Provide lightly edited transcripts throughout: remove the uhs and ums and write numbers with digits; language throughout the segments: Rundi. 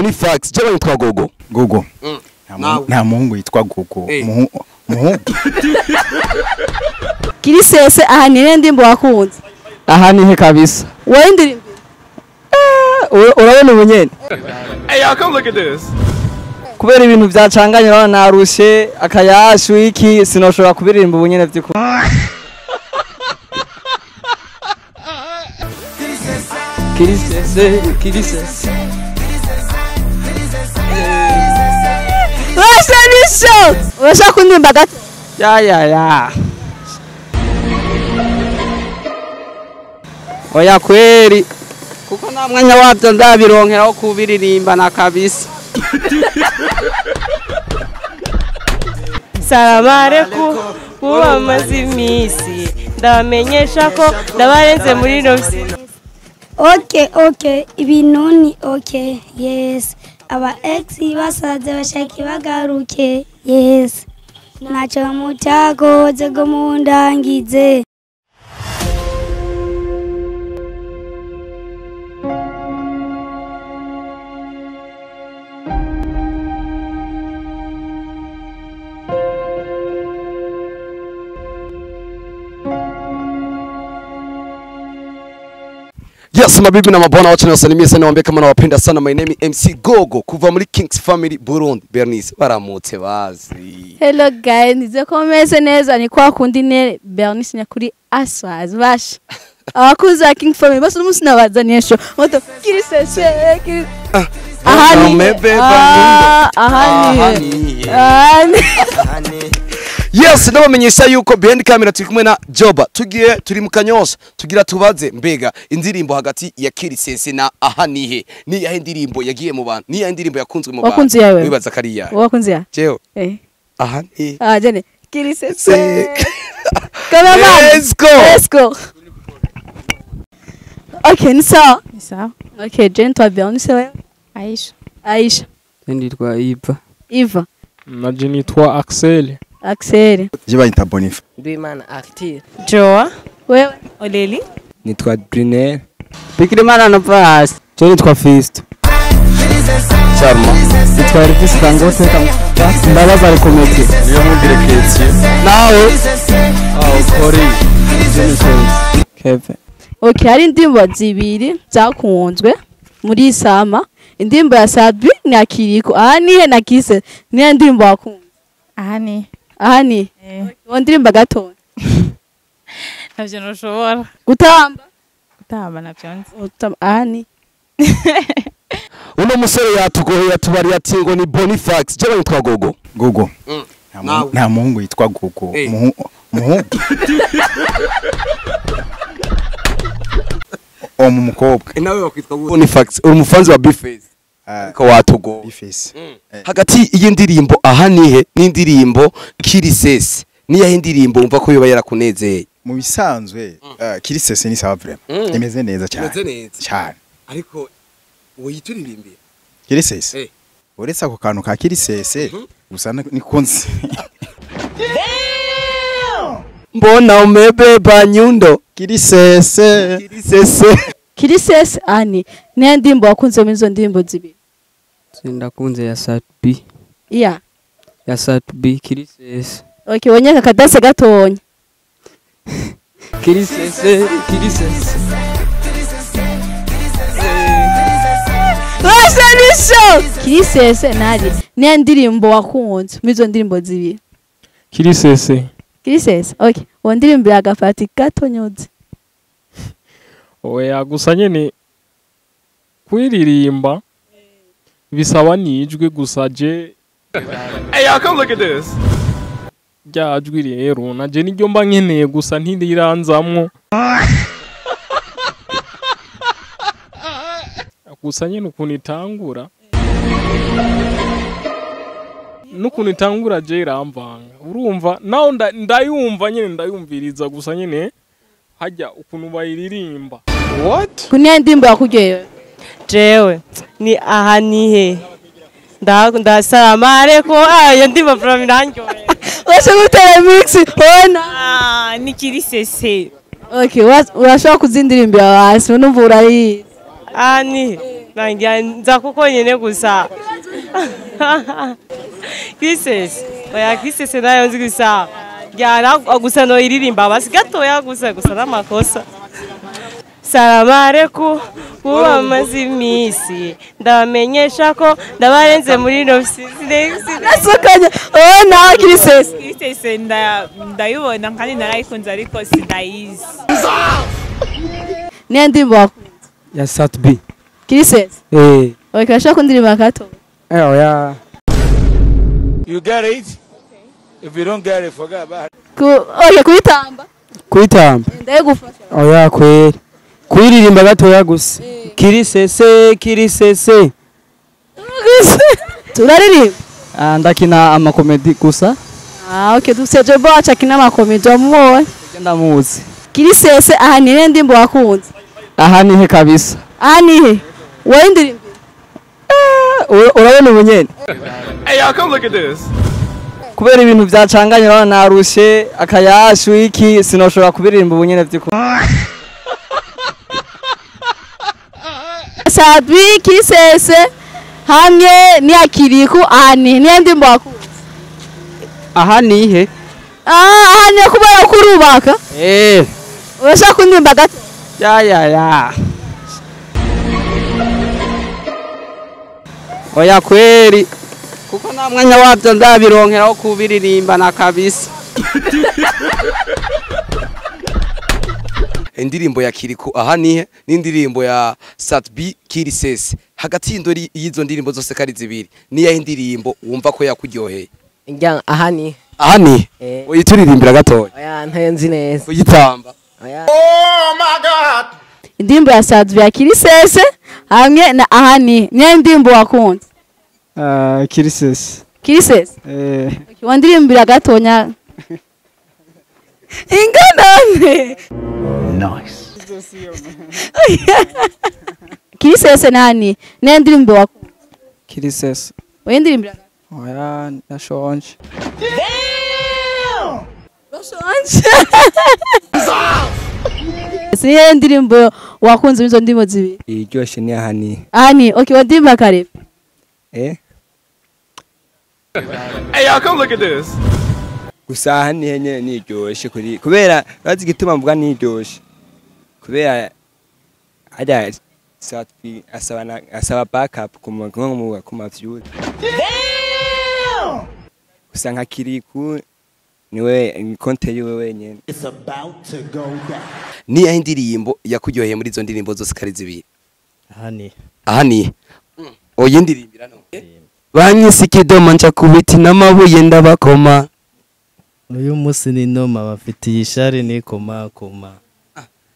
Bonifax je bayitwa Gogo Gogo nta muhungu yitwa Gogo muhungu Kirisese aha ni ndimbo wakunze aha nihe kabisa wowe ndirimbo urabona ubunyene hey y'all come look at this kubera ibintu byacanganye bana narushe akayashu iki sinoshobora kubiririmba ubunyene by'uko Kirisese Washanisho urashaka kundimba gato ya oya kweri kuko nta mwanya wabyo ndabironkeraho kubiririmba na kabisa Salamareko kuba mazimisi ndamenyesha ko ndabarenze muri novisi. Okay ibintu ni okay yes aba ex basaze bashaki bagaruke yes nacho mutakoze go mundangize Yes, mabibi na mabwana wacha nawasalimia sana waambie kama nawapenda sana. My name is MC Gogo kuva muri Kings Family Burundi. Bernice baramutse bazi. Hello guys, nize komeze neza ni kwa kundi ne Bernice nyakuri aswazi bash. Abakuza King Family basi umunsi nabazaniye show. Moto Kirisese Yes, nabamenyesha yuko behind camera turi kumwe na Joba. Turi mu Kanyosha. Tugira tubaze mbega indirimbo hagati ya Kirisese na aha nihe. Ni yahe ndirimbo yagiye mu bantu? Ni yahe ndirimbo yakunzwe mu bantu? Wakunze yawe. Wibaza kariya. Wakunze ya? Jeo. Aha nihe. Jene. Kirisese. Come on. Let's go. Okay, ni sawa. Ni sawa. Okay, Jane toi Bernice wewe? Aisha. nditwa Iva. Na nitwa Axel. je bayita Boniface Duimana Arthur. Joa. Wewe? Oleli. nitwa Brunel Bikirimana no pass je nitwa Feast Charma. nitwa Elvis Dangote ndabaza ari komedi Niyo mugire ketse. nawe Kori. Kevin Okay, hari indirimbo zibiri zakunzwe muri Sama. Indirimbo ya Sadbi ni Akiriko. Aha nihe na Kise. Ni ndirimbo wakunze. Aha ni. Ndirimbo gato. Navyo noshobora. Gutamba navyonze. Aha ni. Uno musore yatugoye yatubari ati ngo ni Bonifax je bayitwa Gogo nta muhungu yitwa Gogo muhungu mukobwa nawe wakwitwa Bonifax uri umufanzi wa Bface ko watugo Bface hagati iyi ndirimbo aha nihe n'indirimbo Kirisese ni yahe ndirimbo umva ko yoba yarakunezeye mu bisanzwe Kirisese ni sawa vraiment imeze neza cyane ariko woyituririmbira Kirisese uretse ako kantu ka Kirisese gusa nikunze mbona umebeba nyundo Kirisese ani ni ndirimbo wakunze muri zo ndirimbo zibiri. Sindakunze ya Satbi. Yeah. Ya Satbi Kirisese. Okay, wonyeka kadase gatonya. Kirisese. Kirisese nari ni ndirimbo wakunze muri zo ndirimbo zibiri. Kirisese. Okay. Ndirimbo ya gafati gatonyotse. Oya gusa nyene kwiririmba bisaba nijwe gusa je. Hey y'all come look at this. Ryajwi rero naje niryo mba nkeneye gusa ntindiranzamwo. Gusa nyene ukuntu itangura. Nukuntu itangura je iramvanga. Urumva naho ndayumva nyene ndayumviriza gusa nyene hajya ukuntu bayiririmba. What? Kunia ndimbo yakujyeyo. Jewe ni aha nihe. Salamareko ayo ndimbo from Ranjo. Washa gutera mix hona. Ni Kirisese. Okay, urashaka kuzindirimbira hasi numva urayi. Nihe. nangia nza kuko nyene gusa Kisses oya Kisses nayo nzi gusa Gyara gusa no iririmba basi gatoya gusa n'amakosa Salamu kuba mazimisi ndamenyesha ko ndabarenze muri nofisi nasokanya na Kisses ndayibona kandi narayikunze ariko sindayizi ni ndimbo ya Satbi Kisses wakasha kundirimba gato oya You get it? If you don't get it, forget about it. Oya kuitamba ndayegufasha oya kweri kuririmba gatoya gusa kirisese turaririmba ndakina amakomedi gusa okay duseje bacha kina amakomedi amuwe ndamuzi Kirisese ahanire ndimbo wakunze ahanihe kabisa ahanihe wowe ndirimba urabona ubunyene Hey, y'all come look at this. kubera ibintu byacanganye bana narushe akayashu iki sinoshobora kubiririmba ubunyene byiko Sadwi Kirisese hamwe ni akiriku ahani ni ndimbo wakunze ahanihe ahani kubara kurubaka urashaka kundimba gato ya oya kweri kuko nta mwanya wabyo ndabironkeraho kubiririmba na kabisa indirimbo ya Kiriku ahanihe n'indirimbo ya Satbi Kirisese hagati y'indori y'izo ndirimbo zose kari zibiri ni yahe indirimbo wumva ko yakuryoheye Njya ahanihe uyituririmbira gatoya oya ntayenzi neza uyitamba oya Oh my God! indirimbo ya Sadwi ya Kirisese hamwe na ahani ni ndimbo wakunze Kirisese Kirisese wandirimbira gatonya inganane Nice. Kirisese nani ni ndimbo wakunze Kirisese wendirimbira oya nashonje Siye ndirimbo wakunze izo ndimo zibiri iryoshye ni ahanihe okay wandimba kare Hey, y'all come look at this. gusa ahanihe nyene niryoshye kuri kubera bazi gituma mvuga niryoshye kubera ajya Satbi asaba backup ku mavyuri gusa nka Kiriku niwe konte yiwe wenyene ni yahe indirimbo yakuryoheye muri izo ndirimbo zose kari zibiri Ahanihe. oya ndirimbira no banyise Kidoma nca kubiti n'amabuye ndabakoma uyu musi ni noma bafitiye ishari ni koma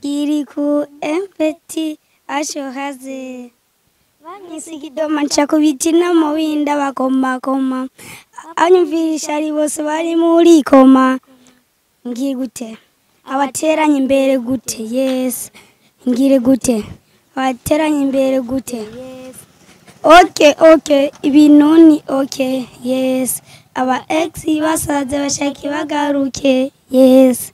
Kiriku empeti ashohaze banyise Kidoma nca kubiti n'amabuye ndabakoma anyumvisha ari bose bari muri koma ngiye gute abateranye imbere gute yes ngire gute abateranye imbere gute yes okay ibintu ni okay yes aba ex basaze bashaki bagaruke yes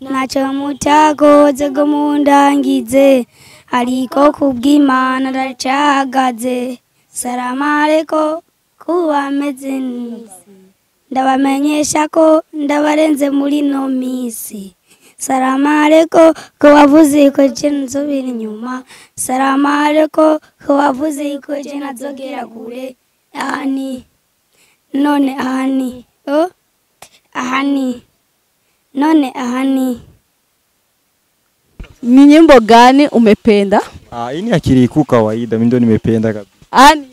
nacho mutakoze go mundangize ariko kubw'Imana ndacahagaze salamareko kubameze ndabamenyesha ko ndabarenze muri no misi salamareko ko wavuze ko je nzobira inyuma salamareko ko wavuze ko je nazogera kure ahani none ahani ahani ni nyimbo gani umependa hii ni ya Kiriku kawaida mimi ndo nimependa kabisa ahani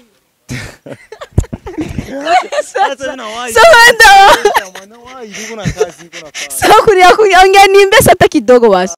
so kuria kuongea nimbe hata kidogo basi